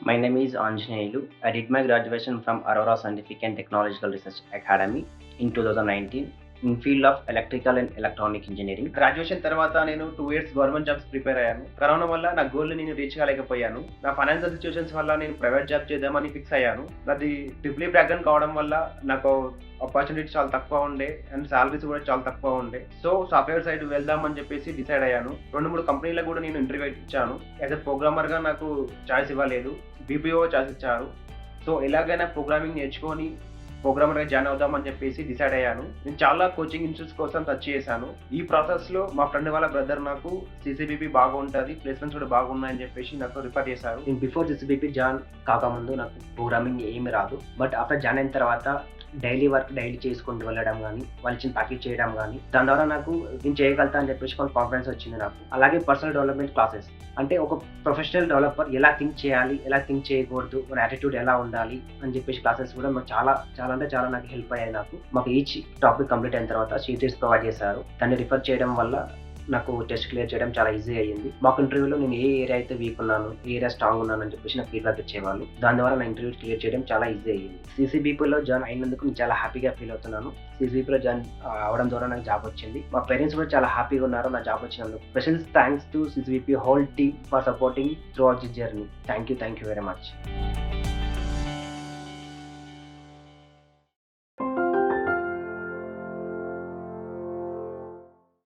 My name is Anjaneyulu. I did my graduation from Aurora Scientific and Technological Research Academy in 2019 in field of electrical and electronic engineering. Graduation తర్వాత నేను 2 years government jobs prepare అయ్యాను. Corona వల్ల నా goal నేను reach కాలేకపోయాను. నా financial situations వల్ల నేను private job చేద్దామని ఫిక్స్ అయ్యాను. నాది ట్రిపుల్ ఈ బ్యాక్గ్రౌండ్ కావడం వల్ల నాకు ఆపర్చునిటీస్ చాలా తక్కువ ఉండే అండ్ సాలరీస్ కూడా చాలా తక్కువ ఉండే. సో సాఫ్ట్వేర్ సైడ్ వెళ్దామని చెప్పేసి డిసైడ్ అయ్యాను. 2-3 కంపెనీలకు కూడా నేను ఇంటర్వ్యూ ఇచ్చాను. యాజ్ ఎ ప్రోగ్రామర్గా నాకు ఛాయిస్ ఇవ్వలేదు, బీపీఓ ఛాయిస్ ఇచ్చారు. సో ఎలాగైనా ప్రోగ్రామింగ్ నేర్చుకొని ప్రోగ్రామర్గా జాయిన్ అవుదామని చెప్పేసి డిసైడ్ అయ్యాను. నేను చాలా కోచింగ్ ఇన్స్టిట్యూట్స్ కోసం సెర్చ్ చేశాను. ఈ ప్రాసెస్లో మా ఫ్రెండ్ వాళ్ళ బ్రదర్ నాకు CCBP బాగుంటుంది, ప్లేస్మెంట్స్ కూడా బాగున్నాయని చెప్పేసి నాకు రిఫర్ చేశారు. నేను బిఫోర్ CCBP జాయిన్ కాకముందు నాకు ప్రోగ్రామింగ్ ఏమి రాదు. బట్ ఆఫ్టర్ జాయిన్ అయిన తర్వాత డైలీ వర్క్ డైలీ చేసుకుంటూ వెళ్ళడం కానీ, వాళ్ళు ఇచ్చిన ప్యాకేజ్ చేయడం కానీ, దాని ద్వారా నాకు నేను చేయగలుగుతా అని చెప్పేసి కొంత కాన్ఫిడెన్స్ వచ్చింది నాకు. అలాగే పర్సనల్ డెవలప్మెంట్ క్లాసెస్, అంటే ఒక ప్రొఫెషనల్ డెవలపర్ ఎలా థింక్ చేయాలి, ఎలా థింక్ చేయకూడదు, మన యాటిట్యూడ్ ఎలా ఉండాలి అని చెప్పేసి క్లాసెస్ కూడా మాకు చాలా నాకు హెల్ప్ అయ్యాయి. మాకు ఈచ్ టాపిక్ కంప్లీట్ అయిన తర్వాత షీట్స్ ప్రొవైడ్ చేశారు. దాన్ని రిఫర్ చేయడం వల్ల నాకు టెస్ట్ క్లియర్ చేయడం చాలా ఈజీ అయ్యింది. మాకు ఇంటర్వ్యూలో నేను ఏ ఏరియా అయితే వీక్ ఉన్నాను, ఏ ఏరియా స్ట్రాంగ్ ఉన్నాను అని చెప్పేసి నాకు ఫీడ్బ్యాక్ ఇచ్చేవాళ్ళు. దాని ద్వారా నా ఇంటర్వ్యూ క్లియర్ చేయడం చాలా ఈజీ అయ్యింది. CCBPలో జాయిన్ అయినందుకు నేను చాలా హ్యాపీగా ఫీల్ అవుతున్నాను. CCBPలో జాయిన్ అవడం ద్వారా నాకు జాబ్ వచ్చింది. మా పేరెంట్స్ కూడా చాలా హ్యాపీగా ఉన్నారు నా జాబ్ వచ్చినందుకు. Special thanks to CCBP whole team for supporting through out this journey. Thank you very much.